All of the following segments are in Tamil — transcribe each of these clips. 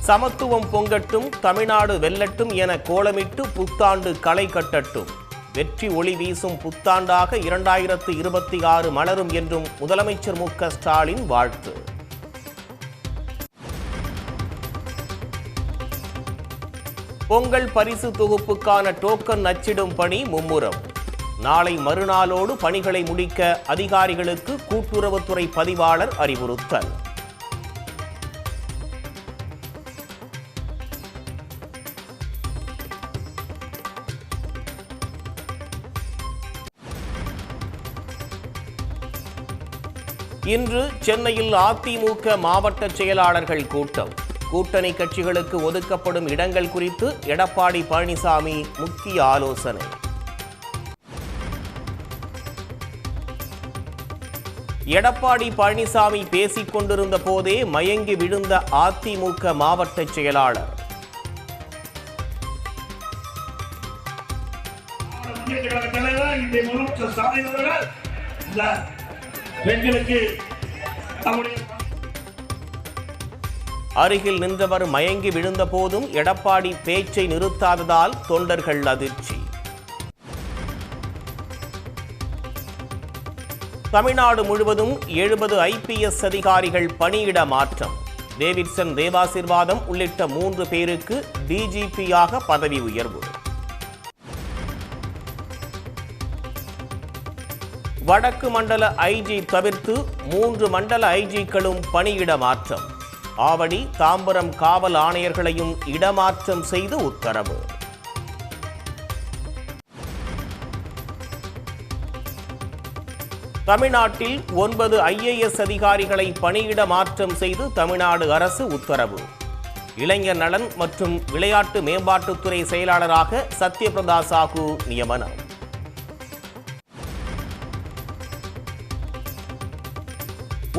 சமத்துவம் பொங்கட்டும், தமிழ்நாடு வெல்லட்டும் என கோலமிட்டு புத்தாண்டு களை கட்டட்டும். வெற்றி ஒளி வீசும் புத்தாண்டாக 2026 மலரும் என்றும் முதலமைச்சர் மு.க. ஸ்டாலின் வாழ்த்து. பொங்கல் பரிசு தொகுப்புக்கான டோக்கன் அச்சிடும் பணி மும்முரம். நாளை மறுநாளோடு பணிகளை முடிக்க அதிகாரிகளுக்கு கூட்டுறவுத்துறை பதிவாளர் அறிவுறுத்தல். இன்று சென்னையில் அதிமுக மாவட்ட செயலாளர்கள் கூட்டம். கூட்டணி கட்சிகளுக்கு ஒதுக்கப்படும் இடங்கள் குறித்து எடப்பாடி பழனிசாமி முக்கிய ஆலோசனை. எடப்பாடி பழனிசாமி பேசிக் கொண்டிருந்த போதே மயங்கி விழுந்த அதிமுக மாவட்ட செயலாளர். அருகில் நின்றவர் மயங்கி விழுந்த போதும் எடப்பாடி பேச்சை நிறுத்தாததால் தொண்டர்கள் அதிர்ச்சி. தமிழ்நாடு முழுவதும் 70 IPS அதிகாரிகள் பணியிட மாற்றம். டேவிட்சன் தேவாசீர்வாதம் உள்ளிட்ட 3 பேருக்கு DGP-யாக பதவி உயர்வு. வடக்கு மண்டல IG தவிர்த்து 3 மண்டல IG-க்களும் பணியிட மாற்றம். ஆவடி, தாம்பரம் காவல் ஆணையர்களையும் இடமாற்றம் செய்து உத்தரவு. தமிழ்நாட்டில் 9 IAS அதிகாரிகளை பணியிட மாற்றம் செய்து தமிழ்நாடு அரசு உத்தரவு. இளைஞர் நலன் மற்றும் விளையாட்டு மேம்பாட்டுத்துறை செயலாளராக சத்யபிரதா சாஹூ நியமனம்.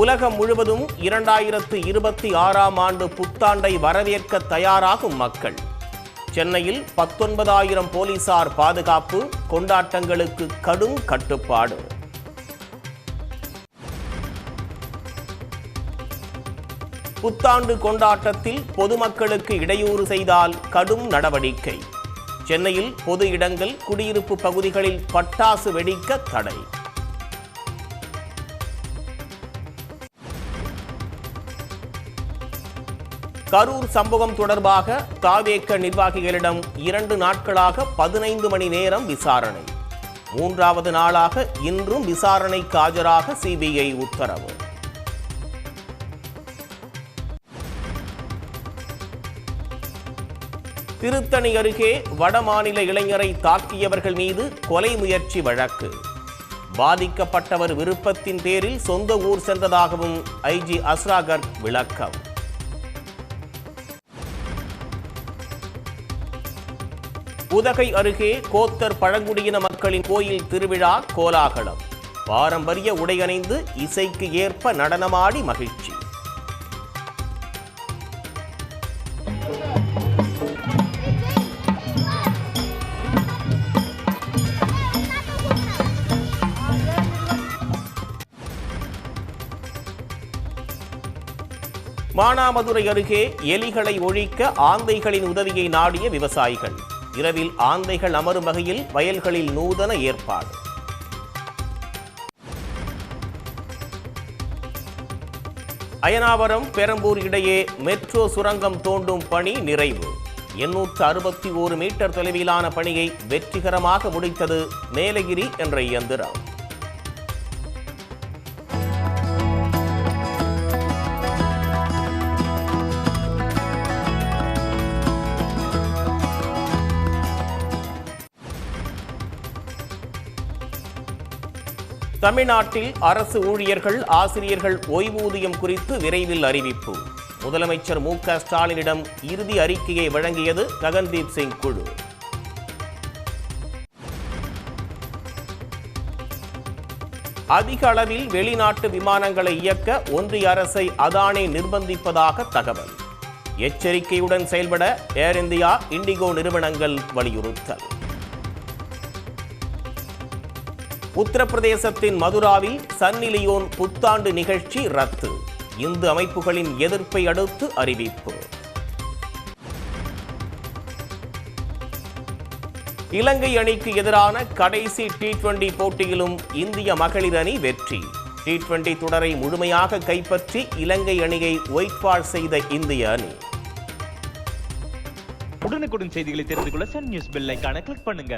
உலகம் முழுவதும் 2026ஆம் ஆண்டு புத்தாண்டை வரவேற்க தயாராகும் மக்கள். சென்னையில் 19,000 போலீசார் பாதுகாப்பு, கொண்டாட்டங்களுக்கு கடும் கட்டுப்பாடு. புத்தாண்டு கொண்டாட்டத்தில் பொதுமக்களுக்கு இடையூறு செய்தால் கடும் நடவடிக்கை. சென்னையில் பொது இடங்கள், குடியிருப்பு பகுதிகளில் பட்டாசு வெடிக்க தடை. கரூர் சம்பவம் தொடர்பாக தாவேக நிர்வாகிகளிடம் 2 நாட்களாக 15 மணி நேரம் விசாரணை. 3வது நாளாக இன்றும் விசாரணைக்கு ஆஜராக CBI உத்தரவு. திருத்தணி அருகே வடமாநில இளைஞரை தாக்கியவர்கள் மீது கொலை முயற்சி வழக்கு. பாதிக்கப்பட்டவர் விருப்பத்தின் பேரில் சொந்த ஊர் சென்றதாகவும் IG அஸ்ராகர் விளக்கம். உதகை அருகே கோத்தர் பழங்குடியின மக்களின் கோயில் திருவிழா கோலாகலம். பாரம்பரிய உடையணிந்து இசைக்கு ஏற்ப நடனமாடி மகிழ்ச்சி. மானாமதுரை அருகே எலிகளை ஒழிக்க ஆந்தைகளின் உதவியை நாடிய விவசாயிகள். இரவில் ஆந்தைகள் அமரும் வகையில் வயல்களில் நூதன ஏற்பாடு. அயனாவரம் பெரம்பூர் இடையே மெட்ரோ சுரங்கம் தோண்டும் பணி நிறைவு. 861 மீட்டர் தொலைவிலான பணியை வெற்றிகரமாக முடித்தது மேலகிரி என்ற இயந்திரம். தமிழ்நாட்டில் அரசு ஊழியர்கள், ஆசிரியர்கள் ஓய்வூதியம் குறித்து விரைவில் அறிவிப்பு. முதலமைச்சர் மு.க. ஸ்டாலினிடம் இறுதி அறிக்கையை வழங்கியது ககன்தீப் சிங் குழு. அதிக அளவில் வெளிநாட்டு விமானங்களை இயக்க ஒன்றிய அரசை அதானி நிர்பந்திப்பதாக தகவல். எச்சரிக்கையுடன் செயல்பட ஏர் இந்தியா, இண்டிகோ நிறுவனங்கள் வலியுறுத்தல். உத்தரப்பிரதேசத்தின் மதுராவில் சன்னி லியோன் புத்தாண்டு நிகழ்ச்சி ரத்து. இந்து அமைப்புகளின் எதிர்ப்பை அடுத்து அறிவிப்பு. இலங்கை அணிக்கு எதிரான கடைசி T20 போட்டியிலும் இந்திய மகளிர் அணி வெற்றி. T20 தொடரை முழுமையாக கைப்பற்றி இலங்கை அணியை ஒயிட் வாஷ் செய்த இந்திய அணி. உடனுக்குடன் செய்திகளை தெரிந்து கொள்ள சன் நியூஸ் பெல் ஐகானை கிளிக் பண்ணுங்க.